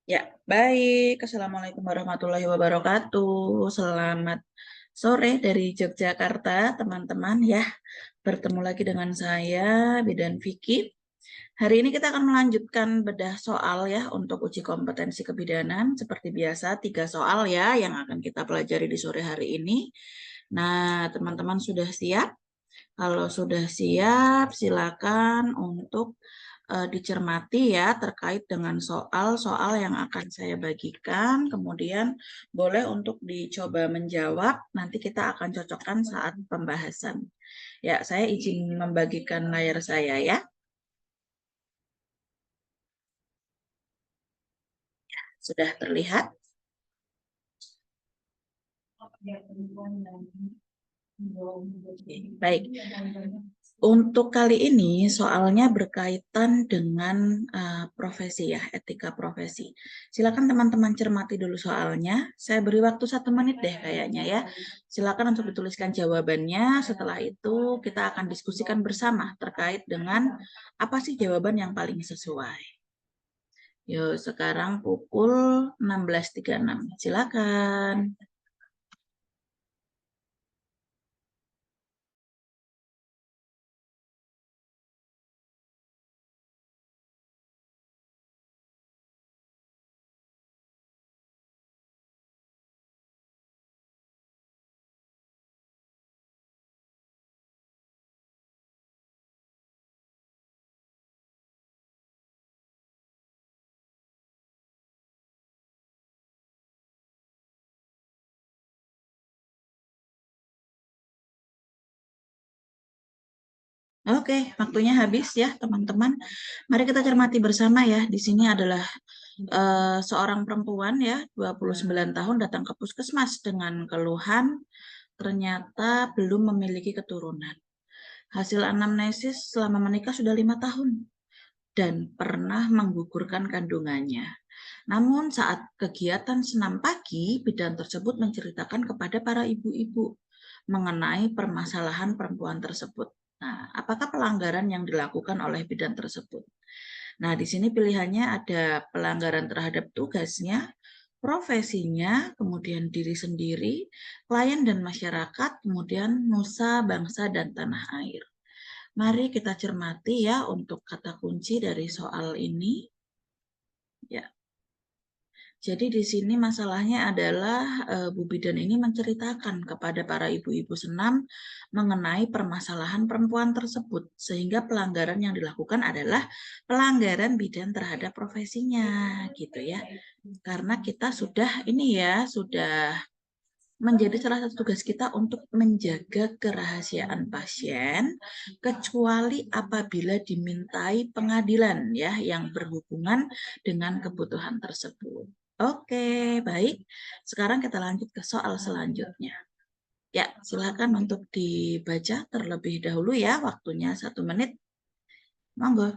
Ya, baik. Assalamualaikum warahmatullahi wabarakatuh. Selamat sore dari Yogyakarta, teman-teman ya. Bertemu lagi dengan saya, Bidan Vicky. Hari ini kita akan melanjutkan bedah soal ya untuk uji kompetensi kebidanan. Seperti biasa, 3 soal ya yang akan kita pelajari di sore hari ini. Nah, teman-teman sudah siap? Kalau sudah siap, silakan untuk dicermati ya terkait dengan soal-soal yang akan saya bagikan. Kemudian boleh untuk dicoba menjawab, nanti kita akan cocokkan saat pembahasan. Ya, saya izin membagikan layar saya ya. Sudah terlihat? Baik. Untuk kali ini soalnya berkaitan dengan profesi ya, etika profesi. Silakan teman-teman cermati dulu soalnya. Saya beri waktu 1 menit deh kayaknya ya. Silakan untuk dituliskan jawabannya. Setelah itu kita akan diskusikan bersama terkait dengan apa sih jawaban yang paling sesuai. Yuk, sekarang pukul 16.36. Silakan. Oke, waktunya habis ya teman-teman. Mari kita cermati bersama ya. Di sini adalah seorang perempuan ya, 29 tahun datang ke puskesmas dengan keluhan ternyata belum memiliki keturunan. Hasil anamnesis selama menikah sudah 5 tahun dan pernah menggugurkan kandungannya. Namun saat kegiatan senam pagi, bidan tersebut menceritakan kepada para ibu-ibu mengenai permasalahan perempuan tersebut. Nah, apakah pelanggaran yang dilakukan oleh bidan tersebut? Nah, di sini pilihannya ada pelanggaran terhadap tugasnya, profesinya, kemudian diri sendiri, klien dan masyarakat, kemudian nusa, bangsa, dan tanah air. Mari kita cermati ya untuk kata kunci dari soal ini. Ya, jadi di sini masalahnya adalah Bu Bidan ini menceritakan kepada para ibu-ibu senam mengenai permasalahan perempuan tersebut, sehingga pelanggaran yang dilakukan adalah pelanggaran bidan terhadap profesinya, gitu ya. Karena kita sudah ini ya, sudah menjadi salah satu tugas kita untuk menjaga kerahasiaan pasien, kecuali apabila dimintai pengadilan ya yang berhubungan dengan kebutuhan tersebut. Oke, baik. Sekarang kita lanjut ke soal selanjutnya. Ya, silakan untuk dibaca terlebih dahulu ya, waktunya 1 menit. Monggo.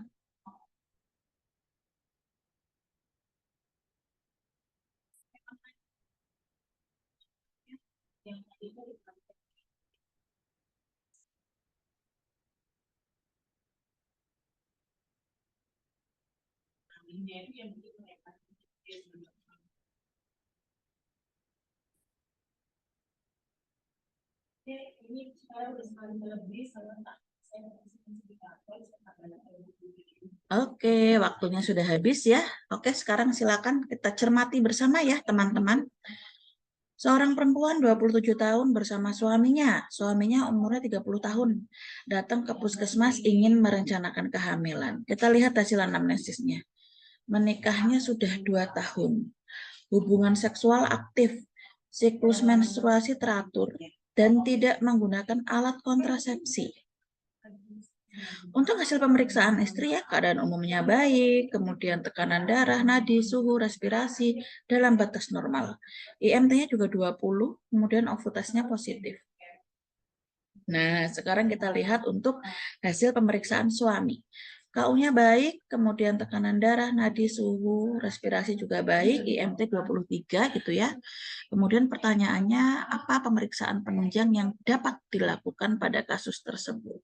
Oke, waktunya sudah habis ya. Oke, sekarang silakan kita cermati bersama ya, teman-teman. Seorang perempuan 27 tahun bersama suaminya. Suaminya umurnya 30 tahun. Datang ke puskesmas ingin merencanakan kehamilan. Kita lihat hasil anamnesisnya. Menikahnya sudah 2 tahun. Hubungan seksual aktif. Siklus menstruasi teratur dan tidak menggunakan alat kontrasepsi. Untuk hasil pemeriksaan istri ya, keadaan umumnya baik, kemudian tekanan darah, nadi, suhu, respirasi dalam batas normal. IMT-nya juga 20, kemudian OVU-tesnya positif. Nah, sekarang kita lihat untuk hasil pemeriksaan suami. KU-nya baik, kemudian tekanan darah, nadi, suhu, respirasi juga baik, IMT 23 gitu ya. Kemudian pertanyaannya, apa pemeriksaan penunjang yang dapat dilakukan pada kasus tersebut?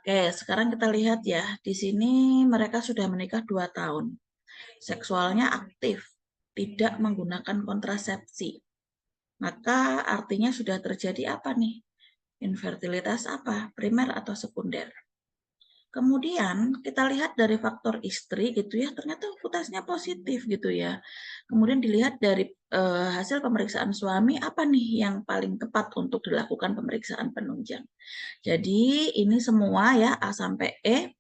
Oke, sekarang kita lihat ya. Di sini mereka sudah menikah 2 tahun. seksualnya aktif, tidak menggunakan kontrasepsi. Maka artinya sudah terjadi apa nih? Infertilitas apa? Primer atau sekunder? Kemudian kita lihat dari faktor istri gitu ya, ternyata futasnya positif gitu ya. Kemudian dilihat dari hasil pemeriksaan suami, apa nih yang paling tepat untuk dilakukan pemeriksaan penunjang. Jadi ini semua ya A sampai E,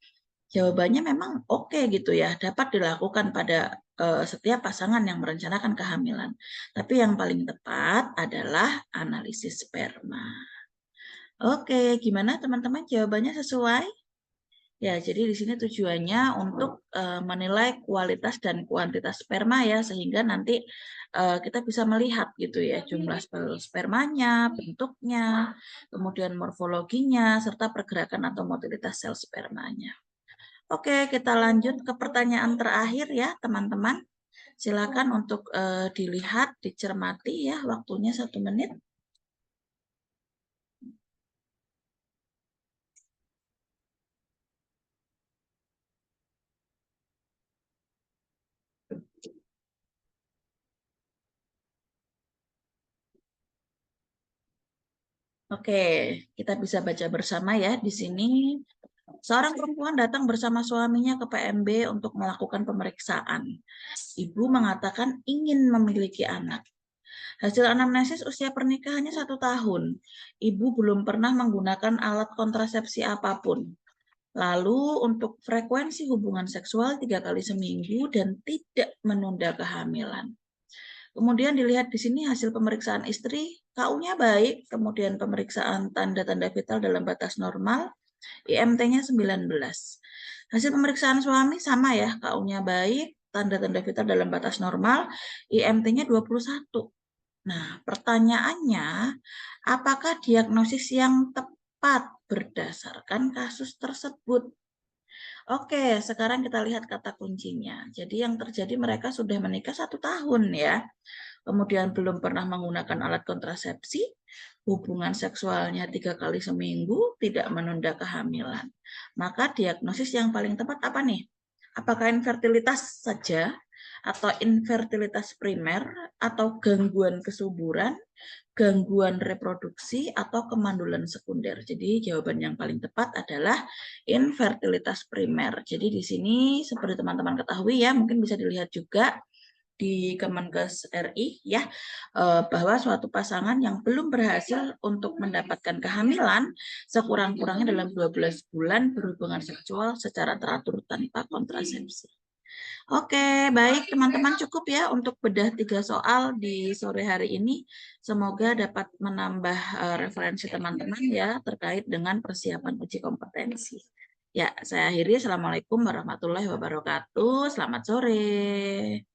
jawabannya memang oke gitu ya, dapat dilakukan pada setiap pasangan yang merencanakan kehamilan. Tapi yang paling tepat adalah analisis sperma. Oke, gimana teman-teman, jawabannya sesuai? Ya, jadi di sini tujuannya untuk menilai kualitas dan kuantitas sperma ya, sehingga nanti kita bisa melihat gitu ya jumlah spermanya, bentuknya, kemudian morfologinya, serta pergerakan atau motilitas sel spermanya. Oke, kita lanjut ke pertanyaan terakhir ya teman-teman. Silakan untuk dilihat, dicermati ya, waktunya 1 menit. Oke, kita bisa baca bersama ya di sini. Seorang perempuan datang bersama suaminya ke PMB untuk melakukan pemeriksaan. Ibu mengatakan ingin memiliki anak. Hasil anamnesis usia pernikahannya 1 tahun. Ibu belum pernah menggunakan alat kontrasepsi apapun. Lalu untuk frekuensi hubungan seksual 3 kali seminggu dan tidak menunda kehamilan. Kemudian dilihat di sini hasil pemeriksaan istri, KU-nya baik, kemudian pemeriksaan tanda-tanda vital dalam batas normal, IMT-nya 19. Hasil pemeriksaan suami sama ya, KU-nya baik, tanda-tanda vital dalam batas normal, IMT-nya 21. Nah, pertanyaannya, apakah diagnosis yang tepat berdasarkan kasus tersebut? Oke, sekarang kita lihat kata kuncinya. Jadi yang terjadi mereka sudah menikah 1 tahun ya. Kemudian belum pernah menggunakan alat kontrasepsi, hubungan seksualnya 3 kali seminggu, tidak menunda kehamilan. Maka diagnosis yang paling tepat apa nih? Apakah infertilitas saja, atau infertilitas primer, atau gangguan kesuburan, gangguan reproduksi, atau kemandulan sekunder? Jadi jawaban yang paling tepat adalah infertilitas primer. Jadi di sini seperti teman-teman ketahui ya, mungkin bisa dilihat juga di Kemenkes RI ya, bahwa suatu pasangan yang belum berhasil untuk mendapatkan kehamilan sekurang-kurangnya dalam 12 bulan berhubungan seksual secara teratur tanpa kontrasepsi. Oke, baik teman-teman, cukup ya untuk bedah 3 soal di sore hari ini. Semoga dapat menambah referensi teman-teman ya terkait dengan persiapan uji kompetensi. Ya, saya akhiri. Assalamualaikum warahmatullahi wabarakatuh. Selamat sore.